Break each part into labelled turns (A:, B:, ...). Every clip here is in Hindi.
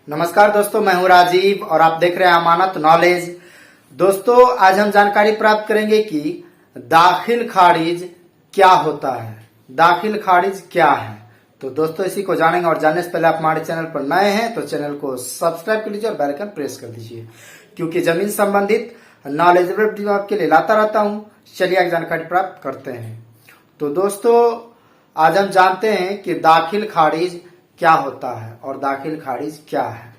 A: नमस्कार दोस्तों, मैं हूं राजीव और आप देख रहे हैं अमानत नॉलेज। दोस्तों, आज हम जानकारी प्राप्त करेंगे कि दाखिल खारिज क्या होता है। दाखिल खारिज क्या है, तो दोस्तों इसी को जानेंगे। और जानने से पहले आप हमारे चैनल पर नए हैं तो चैनल को सब्सक्राइब कर लीजिए और बेल आइकन प्रेस कर दीजिए, क्योंकि जमीन संबंधित नॉलेजेबल वीडियो आपके लिए लाता रहता हूं। चलिए आगे जानकारी प्राप्त करते हैं। तो दोस्तों, आज हम जानते हैं कि दाखिल खारिज क्या होता है और दाखिल खारिज क्या है।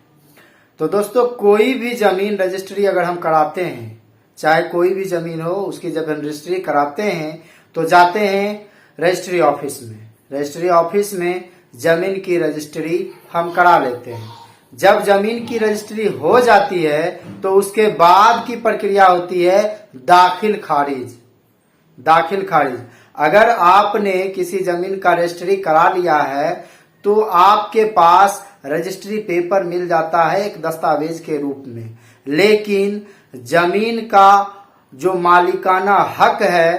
A: तो दोस्तों, कोई भी जमीन रजिस्ट्री अगर हम कराते हैं, चाहे कोई भी जमीन हो, उसकी जब हम रजिस्ट्री कराते हैं तो जाते हैं रजिस्ट्री ऑफिस में। रजिस्ट्री ऑफिस में जमीन की रजिस्ट्री हम करा लेते हैं। जब जमीन की रजिस्ट्री हो जाती है तो उसके बाद की प्रक्रिया होती है दाखिल खारिज। दाखिल खारिज, अगर आपने किसी जमीन का रजिस्ट्री करा लिया है तो आपके पास रजिस्ट्री पेपर मिल जाता है एक दस्तावेज के रूप में, लेकिन जमीन का जो मालिकाना हक है,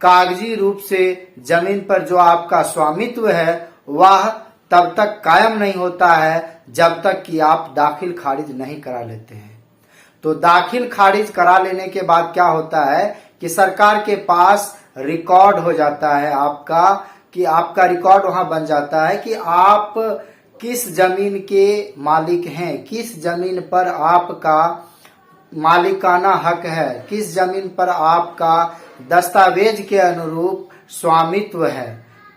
A: कागजी रूप से जमीन पर जो आपका स्वामित्व है, वह तब तक कायम नहीं होता है जब तक कि आप दाखिल खारिज नहीं करा लेते हैं। तो दाखिल खारिज करा लेने के बाद क्या होता है कि सरकार के पास रिकॉर्ड हो जाता है आपका, कि आपका रिकॉर्ड वहां बन जाता है कि आप किस जमीन के मालिक हैं, किस जमीन पर आपका मालिकाना हक है, किस जमीन पर आपका दस्तावेज के अनुरूप स्वामित्व है।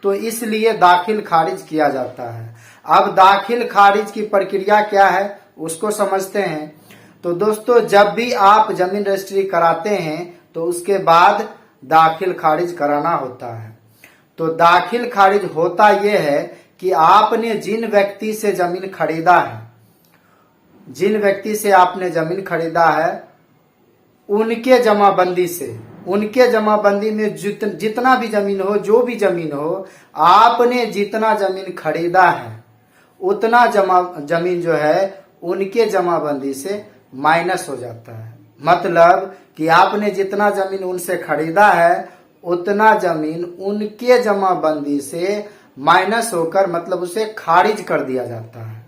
A: तो इसलिए दाखिल खारिज किया जाता है। अब दाखिल खारिज की प्रक्रिया क्या है उसको समझते हैं। तो दोस्तों, जब भी आप जमीन रजिस्ट्री कराते हैं तो उसके बाद दाखिल खारिज कराना होता है। तो दाखिल खारिज होता यह है कि आपने जिन व्यक्ति से जमीन खरीदा है, जिन व्यक्ति से आपने जमीन खरीदा है, उनके जमाबंदी से, उनके जमाबंदी में जितना भी जमीन हो, जो भी जमीन हो, आपने जितना जमीन खरीदा है उतना जमीन जो है उनके जमाबंदी से माइनस हो जाता है। मतलब कि आपने जितना जमीन उनसे खरीदा है उतना जमीन उनके जमाबंदी से माइनस होकर, मतलब उसे खारिज कर दिया जाता है।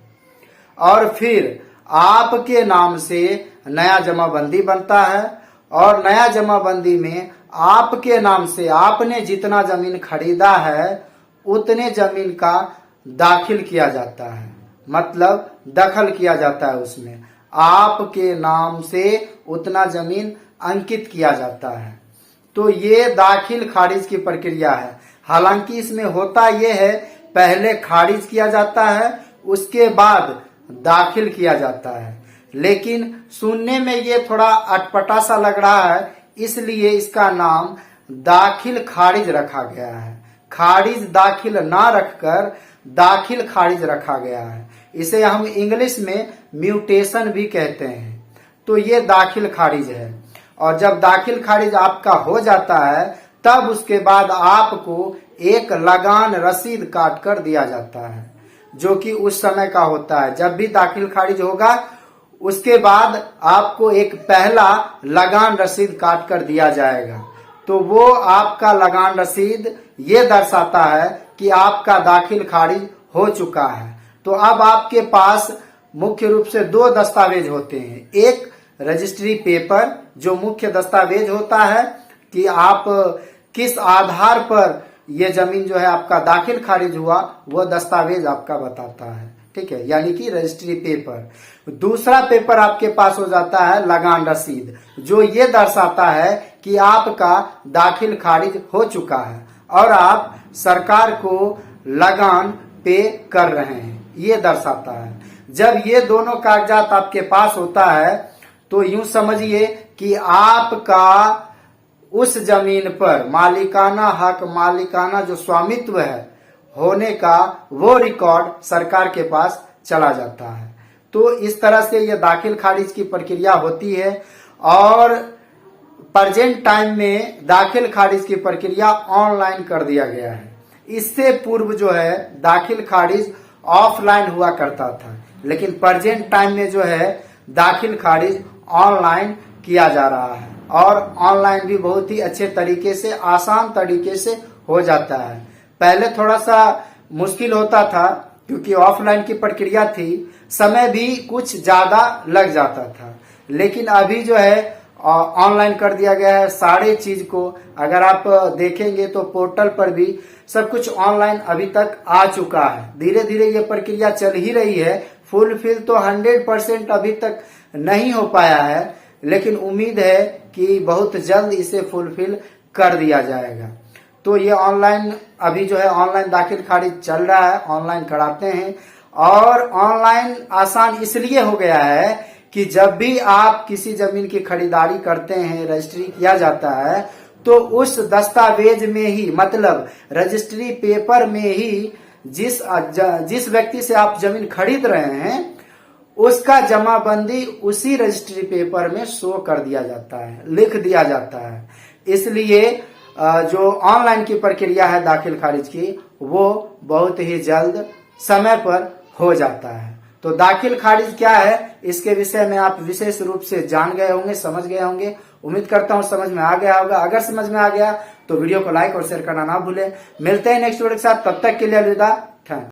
A: और फिर आपके नाम से नया जमाबंदी बनता है और नया जमाबंदी में आपके नाम से आपने जितना जमीन खरीदा है उतने जमीन का दाखिल किया जाता है, मतलब दखल किया जाता है। उसमें आपके नाम से उतना जमीन अंकित किया जाता है। तो ये दाखिल खारिज की प्रक्रिया है। हालांकि इसमें होता यह है, पहले खारिज किया जाता है, उसके बाद दाखिल किया जाता है। लेकिन सुनने में ये थोड़ा अटपटा सा लग रहा है, इसलिए इसका नाम दाखिल खारिज रखा गया है। खारिज दाखिल ना रखकर दाखिल खारिज रखा गया है। इसे हम इंग्लिश में म्यूटेशन भी कहते हैं। तो ये दाखिल खारिज है। और जब दाखिल खारिज आपका हो जाता है तब उसके बाद आपको एक लगान रसीद काट कर दिया जाता है, जो कि उस समय का होता है। जब भी दाखिल खारिज होगा उसके बाद आपको एक पहला लगान रसीद काट कर दिया जाएगा। तो वो आपका लगान रसीद ये दर्शाता है कि आपका दाखिल खारिज हो चुका है। तो अब आपके पास मुख्य रूप से दो दस्तावेज होते हैं। एक रजिस्ट्री पेपर, जो मुख्य दस्तावेज होता है कि आप किस आधार पर ये जमीन जो है आपका दाखिल खारिज हुआ, वो दस्तावेज आपका बताता है, ठीक है, यानी कि रजिस्ट्री पेपर। दूसरा पेपर आपके पास हो जाता है लगान रसीद, जो ये दर्शाता है कि आपका दाखिल खारिज हो चुका है और आप सरकार को लगान पे कर रहे हैं, ये दर्शाता है। जब ये दोनों कागजात आपके पास होता है तो यूं समझिए कि आपका उस जमीन पर मालिकाना हक, मालिकाना जो स्वामित्व है होने का, वो रिकॉर्ड सरकार के पास चला जाता है। तो इस तरह से ये दाखिल खारिज की प्रक्रिया होती है। और प्रेजेंट टाइम में दाखिल खारिज की प्रक्रिया ऑनलाइन कर दिया गया है। इससे पूर्व जो है दाखिल खारिज ऑफलाइन हुआ करता था, लेकिन प्रेजेंट टाइम में जो है दाखिल खारिज ऑनलाइन किया जा रहा है। और ऑनलाइन भी बहुत ही अच्छे तरीके से, आसान तरीके से हो जाता है। पहले थोड़ा सा मुश्किल होता था क्योंकि ऑफलाइन की प्रक्रिया थी, समय भी कुछ ज्यादा लग जाता था। लेकिन अभी जो है ऑनलाइन कर दिया गया है सारे चीज को। अगर आप देखेंगे तो पोर्टल पर भी सब कुछ ऑनलाइन अभी तक आ चुका है। धीरे धीरे ये प्रक्रिया चल ही रही है। फुलफिल तो 100% अभी तक नहीं हो पाया है, लेकिन उम्मीद है कि बहुत जल्द इसे फुलफिल कर दिया जाएगा। तो ये ऑनलाइन अभी जो है ऑनलाइन दाखिल खारिज चल रहा है, ऑनलाइन कराते हैं। और ऑनलाइन आसान इसलिए हो गया है कि जब भी आप किसी जमीन की खरीदारी करते हैं, रजिस्ट्री किया जाता है, तो उस दस्तावेज में ही, मतलब रजिस्ट्री पेपर में ही जिस व्यक्ति से आप जमीन खरीद रहे हैं उसका जमाबंदी उसी रजिस्ट्री पेपर में शो कर दिया जाता है, लिख दिया जाता है। इसलिए जो ऑनलाइन की प्रक्रिया है दाखिल खारिज की, वो बहुत ही जल्द समय पर हो जाता है। तो दाखिल खारिज क्या है, इसके विषय में आप विशेष रूप से जान गए होंगे, समझ गए होंगे। उम्मीद करता हूं समझ में आ गया होगा। अगर समझ में आ गया तो वीडियो को लाइक और शेयर करना ना भूलें। मिलते हैं नेक्स्ट वीडियो के साथ, तब तक के लिए अलविदा। थैंक